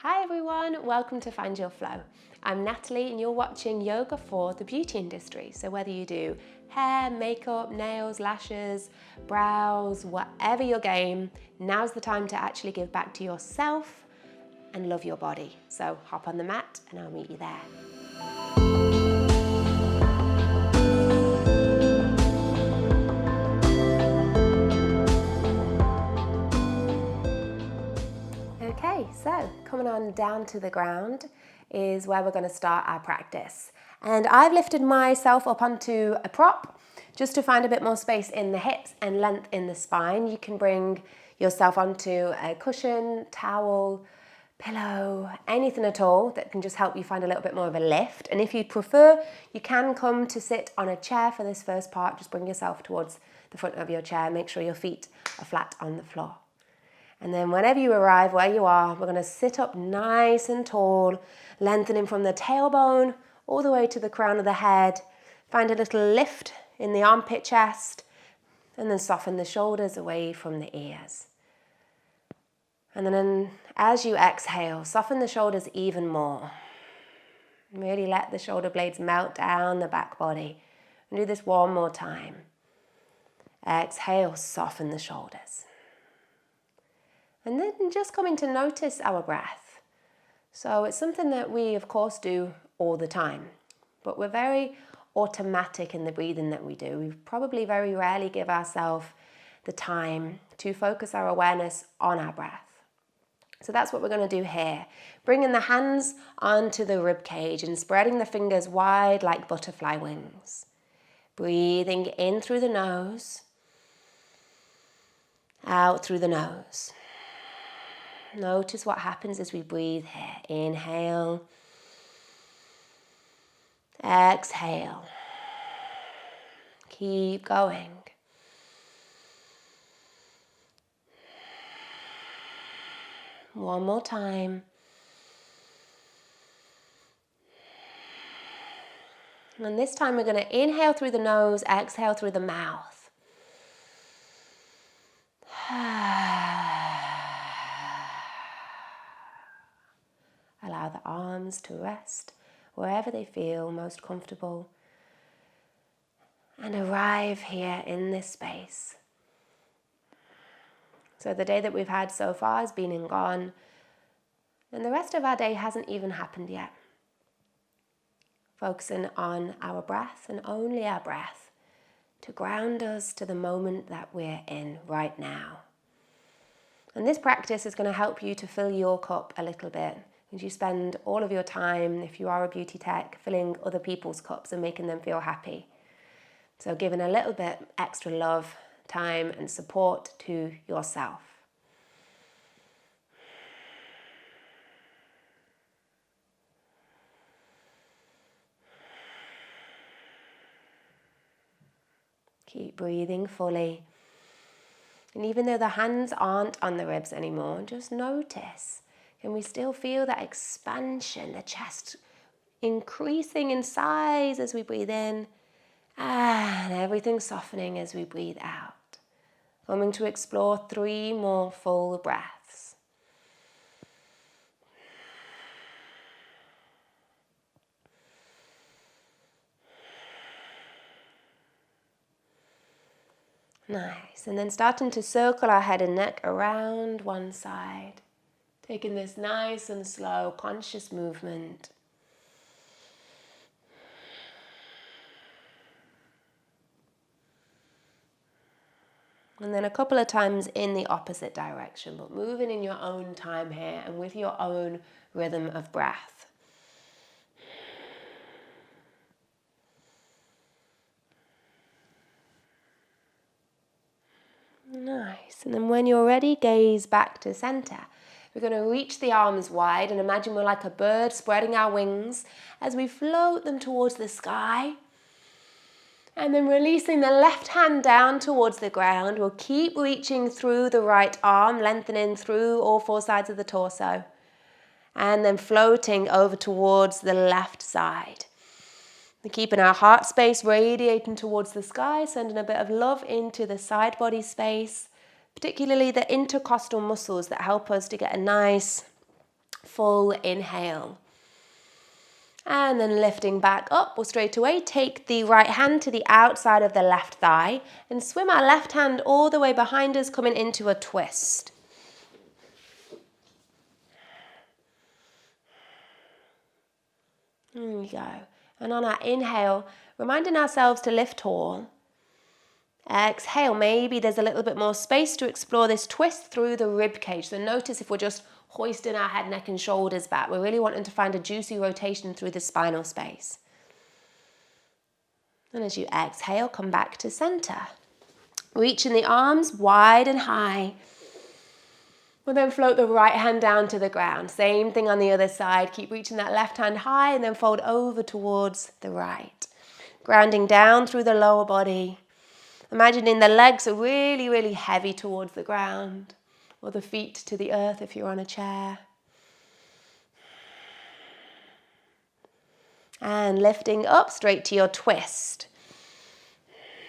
Hi everyone, welcome to Find Your Flow. I'm Natalie and you're watching Yoga for the Beauty Industry. So whether you do hair, makeup, nails, lashes, brows, whatever your game, now's the time to actually give back to yourself and love your body. So hop on the mat and I'll meet you there. Okay, so coming on down to the ground is where we're going to start our practice. And I've lifted myself up onto a prop just to find a bit more space in the hips and length in the spine. You can bring yourself onto a cushion, towel, pillow, anything at all that can just help you find a little bit more of a lift. And if you prefer, you can come to sit on a chair for this first part. Just bring yourself towards the front of your chair. Make sure your feet are flat on the floor. And then whenever you arrive where you are, we're going to sit up nice and tall, lengthening from the tailbone all the way to the crown of the head. Find a little lift in the armpit chest, and then soften the shoulders away from the ears. And then as you exhale, soften the shoulders even more. Really let the shoulder blades melt down the back body. And do this one more time. Exhale, soften the shoulders. And then just coming to notice our breath. So it's something that we, of course, do all the time, but we're very automatic in the breathing that we do. We probably very rarely give ourselves the time to focus our awareness on our breath. So that's what we're going to do here. Bringing the hands onto the rib cage and spreading the fingers wide like butterfly wings. Breathing in through the nose, out through the nose. Notice what happens as we breathe here. Inhale. Exhale. Keep going. One more time. And this time we're going to inhale through the nose, exhale through the mouth. Allow the arms to rest wherever they feel most comfortable. And arrive here in this space. So the day that we've had so far has been and gone, and the rest of our day hasn't even happened yet. Focusing on our breath and only our breath to ground us to the moment that we're in right now. And this practice is going to help you to fill your cup a little bit. As you spend all of your time, if you are a beauty tech, filling other people's cups and making them feel happy. So giving a little bit extra love, time and support to yourself. Keep breathing fully. And even though the hands aren't on the ribs anymore, just notice. Can we still feel that expansion, the chest increasing in size as we breathe in, and everything softening as we breathe out. Coming to explore 3 more full breaths. Nice, and then starting to circle our head and neck around one side. Taking this nice and slow, conscious movement. And then a couple of times in the opposite direction, but moving in your own time here and with your own rhythm of breath. Nice. And then when you're ready, gaze back to center. We're going to reach the arms wide and imagine we're like a bird spreading our wings as we float them towards the sky. And then releasing the left hand down towards the ground. We'll keep reaching through the right arm, lengthening through all 4 sides of the torso. And then floating over towards the left side. We're keeping our heart space radiating towards the sky, sending a bit of love into the side body space. Particularly the intercostal muscles that help us to get a nice Full inhale. And then lifting back up, we'll straight away take the right hand to the outside of the left thigh and swim our left hand all the way behind us, coming into a twist. There we go. And on our inhale, reminding ourselves to lift tall. Exhale, maybe there's a little bit more space to explore this twist through the rib cage. So notice if we're just hoisting our head, neck and shoulders back, we're really wanting to find a juicy rotation through the spinal space. And as you exhale, come back to center. Reaching the arms wide and high. We'll then float the right hand down to the ground. Same thing on the other side. Keep reaching that left hand high and then fold over towards the right. Grounding down through the lower body. Imagining the legs are really, really heavy towards the ground, or the feet to the earth if you're on a chair. And lifting up straight to your twist.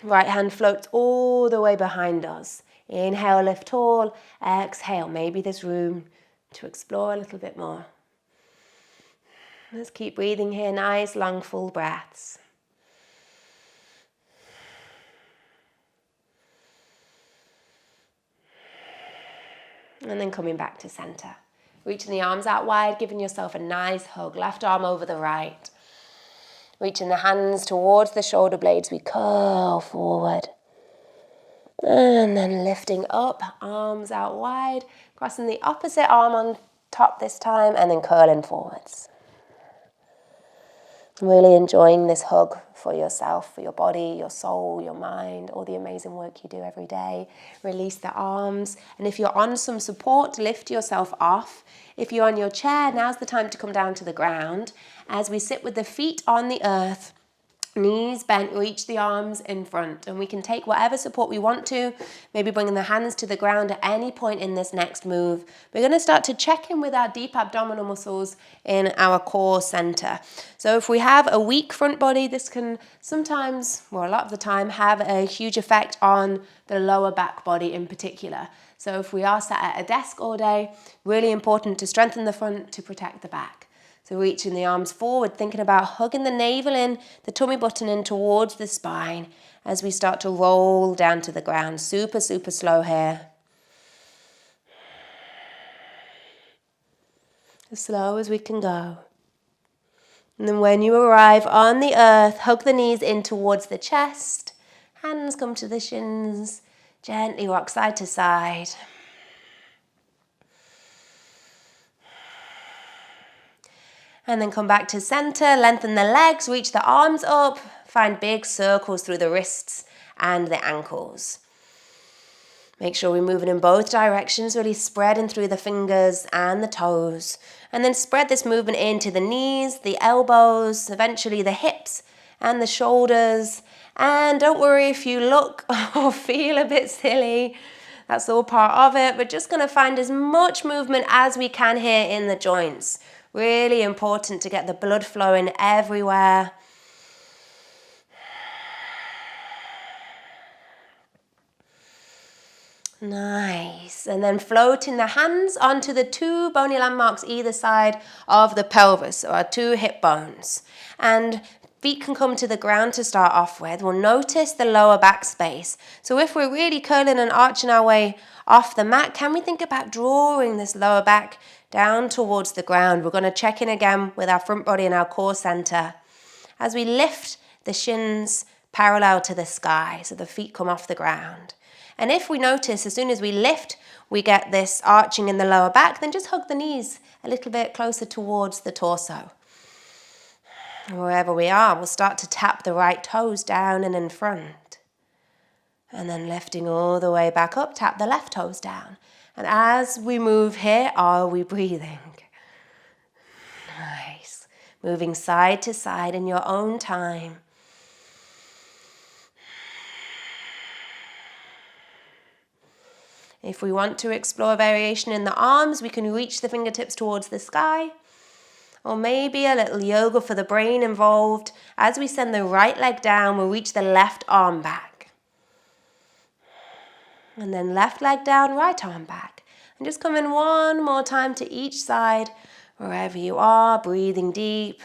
Right hand floats all the way behind us. Inhale, lift tall. Exhale, maybe there's room to explore a little bit more. Let's keep breathing here, nice, long, full breaths. And then coming back to center. Reaching the arms out wide, giving yourself a nice hug. Left arm over the right. Reaching the hands towards the shoulder blades, we curl forward. And then lifting up, arms out wide. Crossing the opposite arm on top this time, and then curling forwards. Really enjoying this hug for yourself, for your body, your soul, your mind, all the amazing work you do every day. Release the arms. And if you're on some support, lift yourself off. If you're on your chair, now's the time to come down to the ground. As we sit with the feet on the earth, knees bent, reach the arms in front. And we can take whatever support we want to, maybe bringing the hands to the ground at any point in this next move. We're going to start to check in with our deep abdominal muscles in our core center. So if we have a weak front body, this can sometimes, or a lot of the time, have a huge effect on the lower back body in particular. So if we are sat at a desk all day, really important to strengthen the front to protect the back. So reaching the arms forward, thinking about hugging the navel in, the tummy button in towards the spine as we start to roll down to the ground. Super, super slow here. As slow as we can go. And then when you arrive on the earth, hug the knees in towards the chest. Hands come to the shins. Gently rock side to side. And then come back to center, lengthen the legs, reach the arms up, find big circles through the wrists and the ankles. Make sure we're moving in both directions, really spreading through the fingers and the toes. And then spread this movement into the knees, the elbows, eventually the hips and the shoulders. And don't worry if you look or feel a bit silly. That's all part of it. We're just going to find as much movement as we can here in the joints. Really important to get the blood flowing everywhere. Nice. And then floating the hands onto the two bony landmarks either side of the pelvis, so our two hip bones. And feet can come to the ground to start off with. We'll notice the lower back space. So if we're really curling and arching our way off the mat, can we think about drawing this lower back down towards the ground? We're going to check in again with our front body and our core center as we lift the shins parallel to the sky, so the feet come off the ground. And if we notice as soon as we lift, we get this arching in the lower back, then just hug the knees a little bit closer towards the torso. Wherever we are, we'll start to tap the right toes down and in front. And then lifting all the way back up, tap the left toes down. And as we move here, are we breathing? Nice. Moving side to side in your own time. If we want to explore variation in the arms, we can reach the fingertips towards the sky. Or maybe a little yoga for the brain involved. As we send the right leg down, we'll reach the left arm back. And then left leg down, right arm back. And just come in one more time to each side, Wherever you are, breathing deep.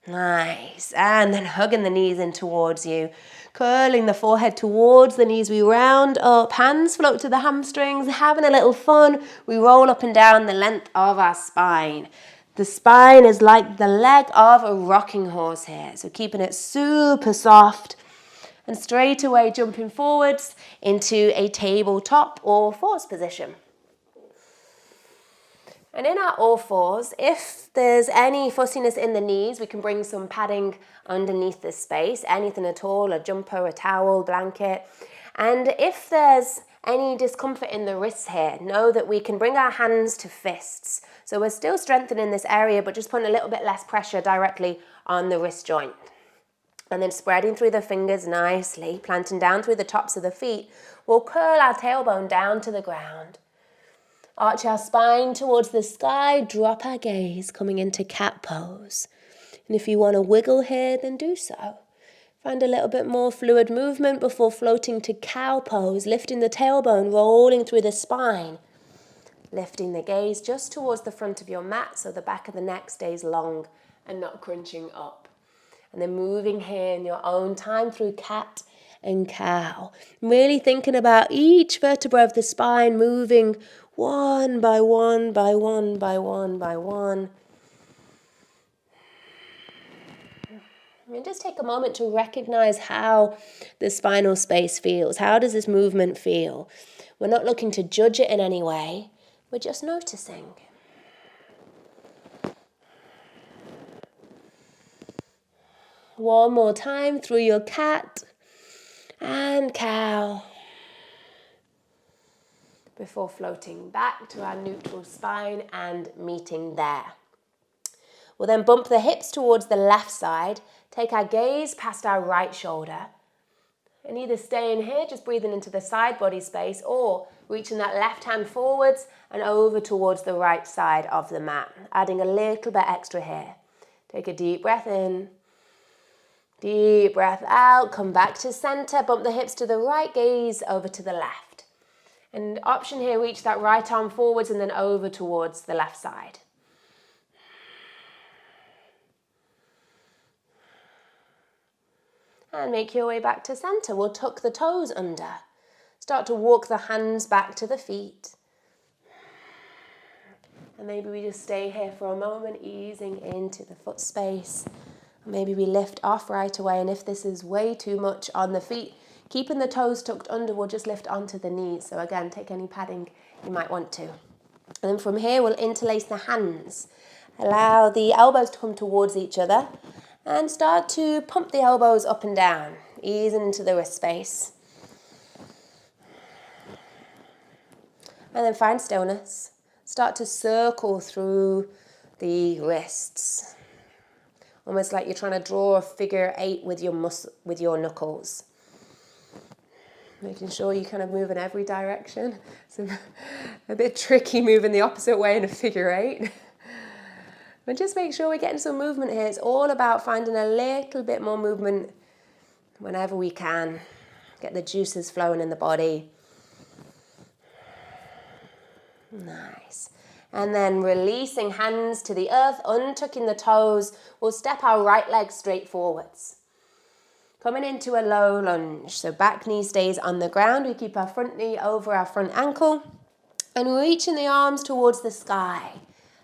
Nice. And then hugging the knees in towards you. Curling the forehead towards the knees. We round up. Hands float to the hamstrings. Having a little fun. We roll up and down the length of our spine. The spine is like the leg of a rocking horse here. So keeping it super soft. And straight away jumping forwards into a tabletop or force position. And in our all fours, if there's any fussiness in the knees, we can bring some padding underneath this space, anything at all, a jumper, a towel, blanket. And if there's any discomfort in the wrists here, know that we can bring our hands to fists. So we're still strengthening this area, but just putting a little bit less pressure directly on the wrist joint. And then spreading through the fingers nicely, planting down through the tops of the feet, we'll curl our tailbone down to the ground. Arch our spine towards the sky, drop our gaze, coming into cat pose. And if you want to wiggle here, then do so. Find a little bit more fluid movement before floating to cow pose, lifting the tailbone, rolling through the spine. Lifting the gaze just towards the front of your mat so the back of the neck stays long and not crunching up. And then moving here in your own time through cat and cow. Really thinking about each vertebra of the spine moving one by one by one by one by one. And just take a moment to recognize how the spinal space feels. How does this movement feel? We're not looking to judge it in any way. We're just noticing. One more time through your cat and cow. Before floating back to our neutral spine and meeting there. We'll then bump the hips towards the left side, take our gaze past our right shoulder, and either stay in here, just breathing into the side body space, or reaching that left hand forwards and over towards the right side of the mat, adding a little bit extra here. Take a deep breath in, deep breath out, come back to center, bump the hips to the right, gaze over to the left. And option here, reach that right arm forwards and then over towards the left side. And make your way back to center. We'll tuck the toes under. Start to walk the hands back to the feet. And maybe we just stay here for a moment, easing into the foot space. Maybe we lift off right away, and if this is way too much on the feet, keeping the toes tucked under, we'll just lift onto the knees. So again, take any padding you might want to. And then from here, we'll interlace the hands. Allow the elbows to come towards each other and start to pump the elbows up and down, easing into the wrist space. And then find stillness. Start to circle through the wrists. Almost like you're trying to draw a figure 8 with your knuckles. Making sure you kind of move in every direction. It's a bit tricky moving the opposite way in a figure 8. But just make sure we're getting some movement here. It's all about finding a little bit more movement whenever we can. Get the juices flowing in the body. Nice. And then releasing hands to the earth, untucking the toes. We'll step our right leg straight forwards. Coming into a low lunge. So back knee stays on the ground. We keep our front knee over our front ankle. And reaching the arms towards the sky.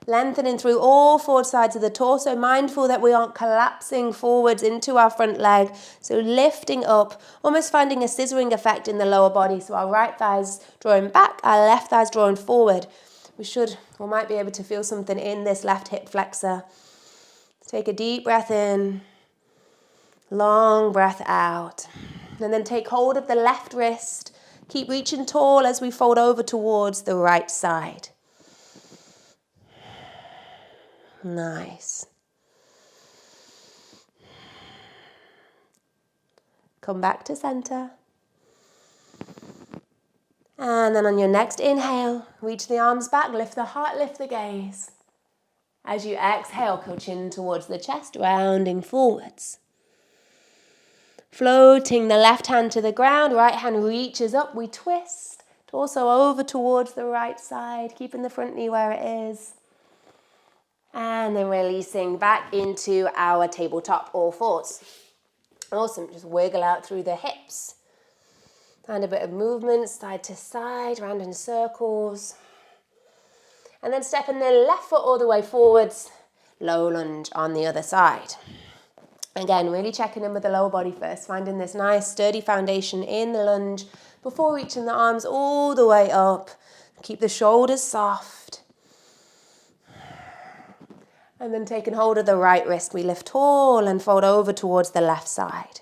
Lengthening through all 4 sides of the torso. Mindful that we aren't collapsing forwards into our front leg. So lifting up, almost finding a scissoring effect in the lower body. So our right thigh's drawing back, our left thigh's drawing forward. We might be able to feel something in this left hip flexor. Take a deep breath in. Long breath out. And then take hold of the left wrist. Keep reaching tall as we fold over towards the right side. Nice. Come back to center. And then on your next inhale, reach the arms back, lift the heart, lift the gaze. As you exhale, curl chin towards the chest, rounding forwards. Floating the left hand to the ground, right hand reaches up, we twist Torso over towards the right side, keeping the front knee where it is. And then releasing back into our tabletop all fours. Awesome, just wiggle out through the hips. Find a bit of movement side to side, round in circles. And then stepping the left foot all the way forwards, low lunge on the other side. Again, really checking in with the lower body first, finding this nice sturdy foundation in the lunge before reaching the arms all the way up. Keep the shoulders soft. And then taking hold of the right wrist, we lift tall and fold over towards the left side.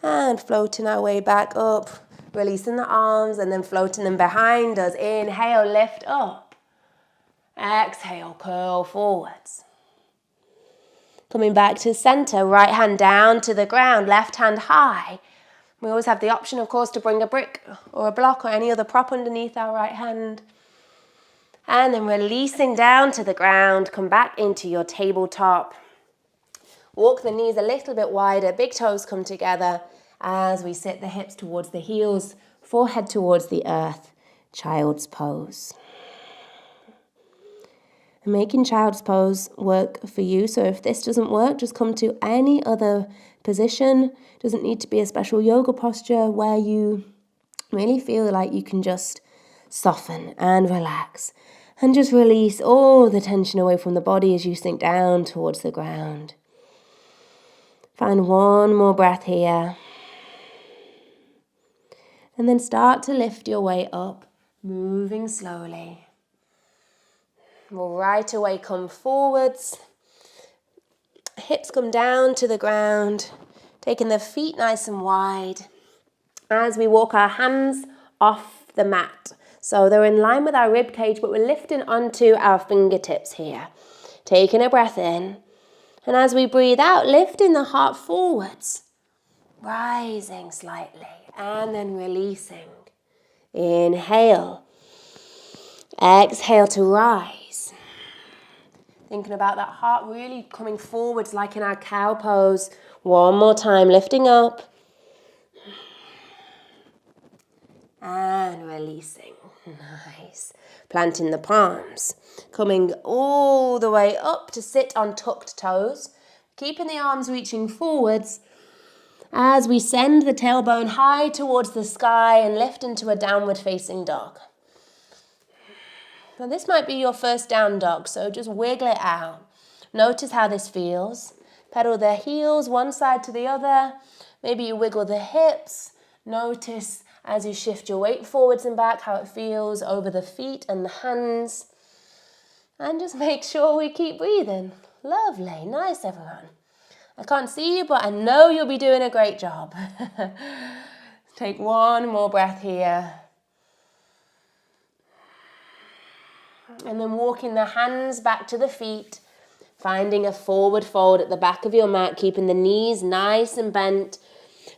And floating our way back up, releasing the arms and then floating them behind us. Inhale, lift up. Exhale, curl forwards. Coming back to center, right hand down to the ground, left hand high. We always have the option, of course, to bring a brick or a block or any other prop underneath our right hand. And then releasing down to the ground, come back into your tabletop. Walk the knees a little bit wider, big toes come together as we sit the hips towards the heels, forehead towards the earth, child's pose. Making child's pose work for you. So if this doesn't work, just come to any other position. Doesn't need to be a special yoga posture where you really feel like you can just soften and relax and just release all the tension away from the body as you sink down towards the ground. Find one more breath here. And then start to lift your way up, moving slowly. We'll right away come forwards, hips come down to the ground, taking the feet nice and wide as we walk our hands off the mat. So they're in line with our rib cage, but we're lifting onto our fingertips here. Taking a breath in, and as we breathe out, lifting the heart forwards, rising slightly, and then releasing. Inhale, exhale to rise. Thinking about that heart really coming forwards like in our cow pose. One more time, lifting up. And releasing. Nice. Planting the palms. Coming all the way up to sit on tucked toes. Keeping the arms reaching forwards as we send the tailbone high towards the sky and lift into a downward facing dog. Now this might be your first down dog, so just wiggle it out. Notice how this feels. Pedal the heels one side to the other. Maybe you wiggle the hips. Notice as you shift your weight forwards and back how it feels over the feet and the hands. And just make sure we keep breathing. Lovely, nice everyone. I can't see you, but I know you'll be doing a great job. Take one more breath here. And then walking the hands back to the feet, finding a forward fold at the back of your mat, keeping the knees nice and bent.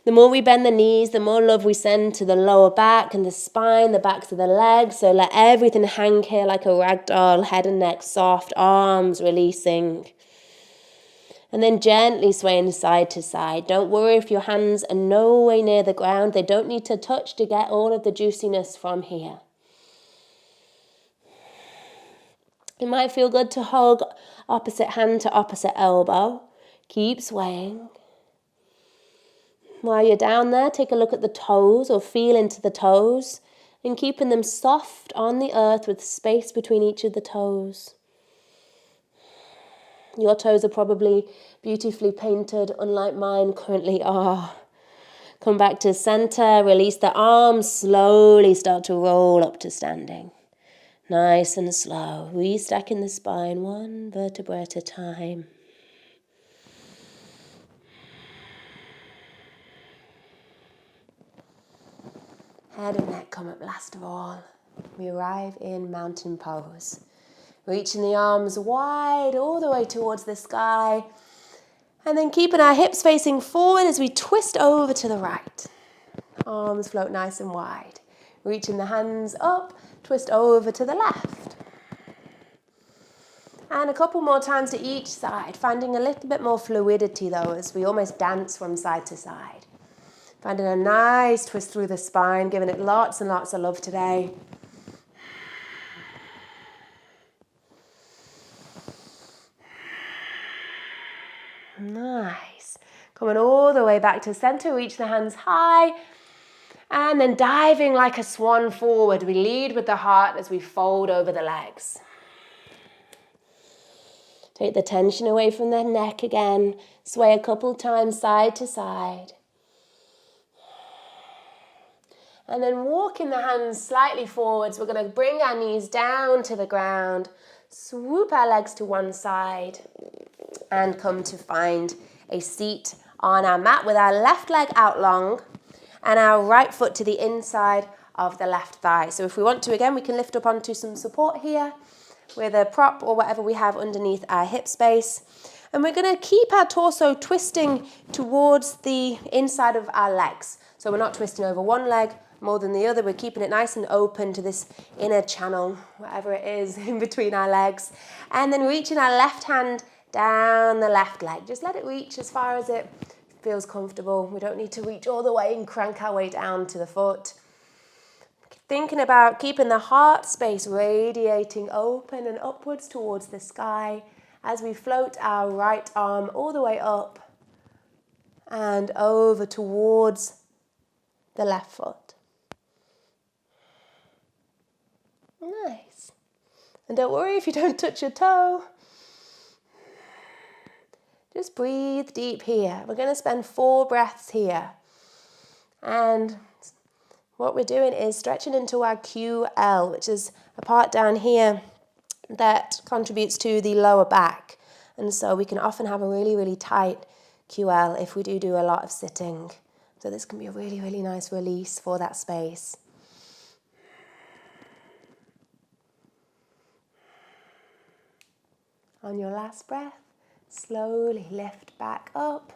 The more we bend the knees, the more love we send to the lower back and the spine, the backs of the legs. So let everything hang here like a rag doll, head and neck soft, arms releasing. And then gently swaying side to side. Don't worry if your hands are no way near the ground. They don't need to touch to get all of the juiciness from here. It might feel good to hug opposite hand to opposite elbow. Keep swaying. While you're down there, take a look at the toes or feel into the toes and keeping them soft on the earth with space between each of the toes. Your toes are probably beautifully painted, unlike mine currently are. Come back to center, release the arms, slowly start to roll up to standing. Nice and slow, restacking the spine one vertebra at a time. Head and neck come up last of all. We arrive in mountain pose. Reaching the arms wide all the way towards the sky. And then keeping our hips facing forward as we twist over to the right. Arms float nice and wide. Reaching the hands up, twist over to the left. And a couple more times to each side, finding a little bit more fluidity though as we almost dance from side to side. Finding a nice twist through the spine, giving it lots and lots of love today. Nice. Coming all the way back to center, reach the hands high. And then diving like a swan forward. We lead with the heart as we fold over the legs. Take the tension away from the neck again. Sway a couple times side to side. And then walking the hands slightly forwards. We're going to bring our knees down to the ground. Swoop our legs to one side. And come to find a seat on our mat with our left leg out long. And our right foot to the inside of the left thigh. So if we want to, again, we can lift up onto some support here with a prop or whatever we have underneath our hip space. And we're going to keep our torso twisting towards the inside of our legs. So we're not twisting over one leg more than the other. We're keeping it nice and open to this inner channel, whatever it is in between our legs. And then reaching our left hand down the left leg. Just let it reach as far as it feels comfortable. We don't need to reach all the way and crank our way down to the foot. Thinking about keeping the heart space radiating open and upwards towards the sky as we float our right arm all the way up and over towards the left foot. Nice. And don't worry if you don't touch your toe. Just breathe deep here. We're going to spend 4 breaths here. And what we're doing is stretching into our QL, which is a part down here that contributes to the lower back. And so we can often have a really, really tight QL if we do a lot of sitting. So this can be a really, really nice release for that space. On your last breath, slowly lift back up.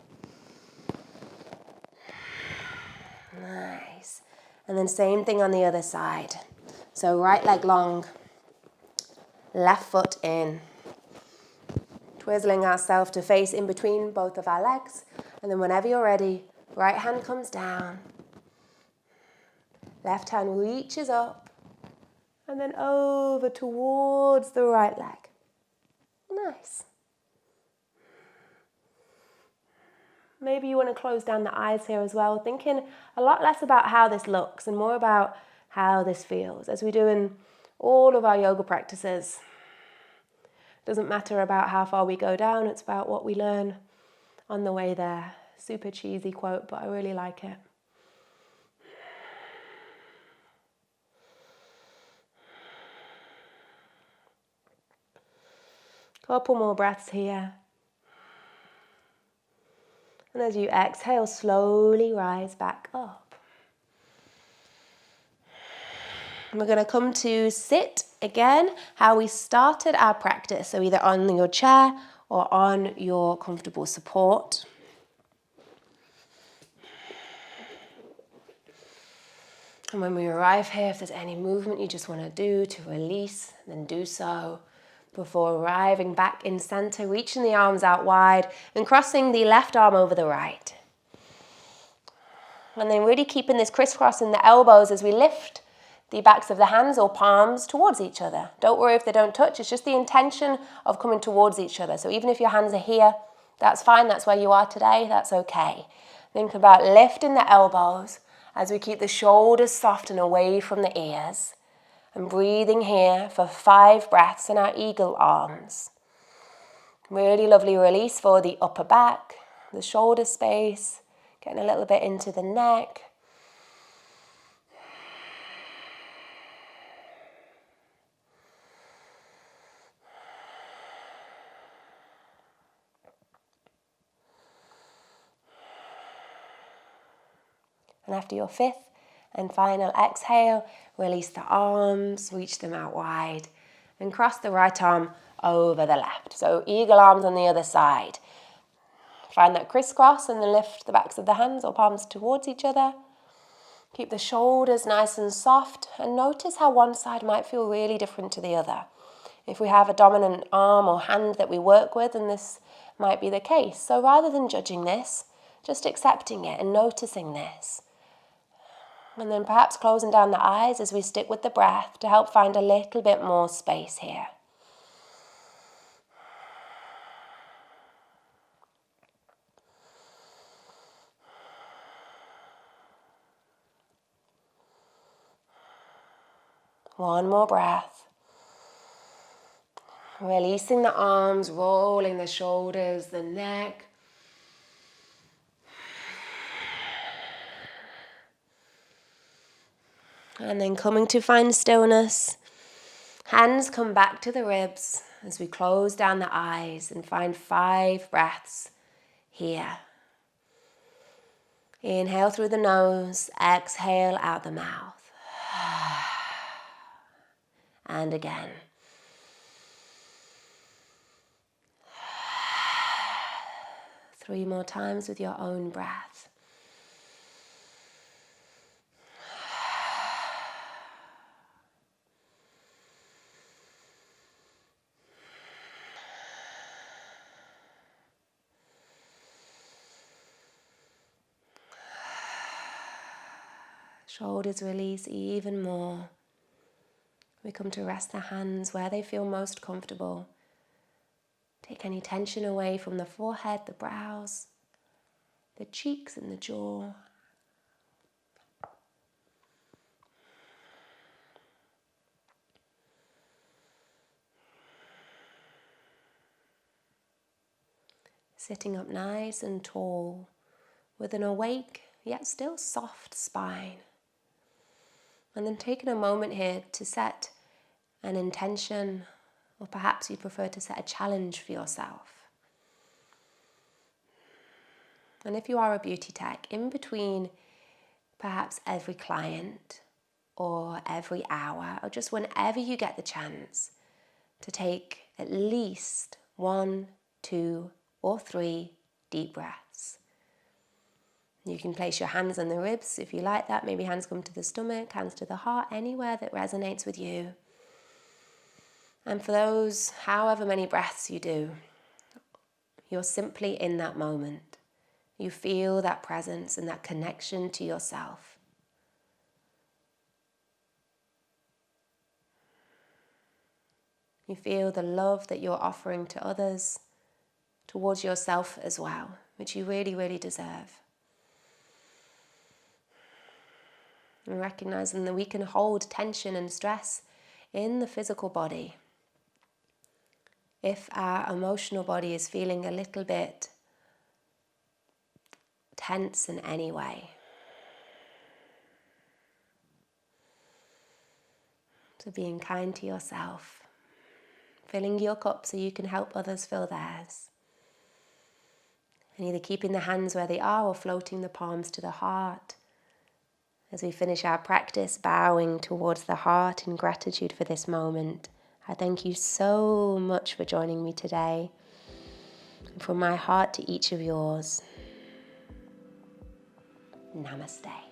Nice. And then same thing on the other side. So right leg long, left foot in. Twizzling ourselves to face in between both of our legs. And then whenever you're ready, right hand comes down. Left hand reaches up. And then over towards the right leg. Nice. Maybe you want to close down the eyes here as well, thinking a lot less about how this looks and more about how this feels, as we do in all of our yoga practices. It doesn't matter about how far we go down, it's about what we learn on the way there. Super cheesy quote, but I really like it. Couple more breaths here. And as you exhale, slowly rise back up. And we're going to come to sit again, how we started our practice. So either on your chair or on your comfortable support. And when we arrive here, if there's any movement you just want to do to release, then do so. Before arriving back in center, reaching the arms out wide and crossing the left arm over the right. And then really keeping this crisscross in the elbows as we lift the backs of the hands or palms towards each other. Don't worry if they don't touch, it's just the intention of coming towards each other. So even if your hands are here, that's fine, that's where you are today, that's okay. Think about lifting the elbows as we keep the shoulders soft and away from the ears. And breathing here for 5 breaths in our eagle arms. Really lovely release for the upper back, the shoulder space, getting a little bit into the neck. And after your 5th and final exhale, release the arms, reach them out wide, and cross the right arm over the left. So eagle arms on the other side. Find that crisscross and then lift the backs of the hands or palms towards each other. Keep the shoulders nice and soft and notice how one side might feel really different to the other. If we have a dominant arm or hand that we work with, then this might be the case. So rather than judging this, just accepting it and noticing this. And then perhaps closing down the eyes as we stick with the breath to help find a little bit more space here. One more breath. Releasing the arms, rolling the shoulders, the neck. And then coming to find stillness. Hands come back to the ribs as we close down the eyes and find 5 breaths here. Inhale through the nose, exhale out the mouth. And again. Three more times with your own breath. Shoulders release even more. We come to rest the hands where they feel most comfortable. Take any tension away from the forehead, the brows, the cheeks and the jaw. Sitting up nice and tall with an awake yet still soft spine. And then taking a moment here to set an intention, or perhaps you prefer to set a challenge for yourself. And if you are a beauty tech, in between perhaps every client or every hour, or just whenever you get the chance, to take at least 1, 2, or 3 deep breaths. You can place your hands on the ribs if you like that. Maybe hands come to the stomach, hands to the heart, anywhere that resonates with you. And for those, however many breaths you do, you're simply in that moment. You feel that presence and that connection to yourself. You feel the love that you're offering to others, towards yourself as well, which you really, really deserve. And recognizing that we can hold tension and stress in the physical body. If our emotional body is feeling a little bit tense in any way. So being kind to yourself, filling your cup so you can help others fill theirs. And either keeping the hands where they are or floating the palms to the heart. As we finish our practice, bowing towards the heart in gratitude for this moment. I thank you so much for joining me today. And from my heart to each of yours, Namaste.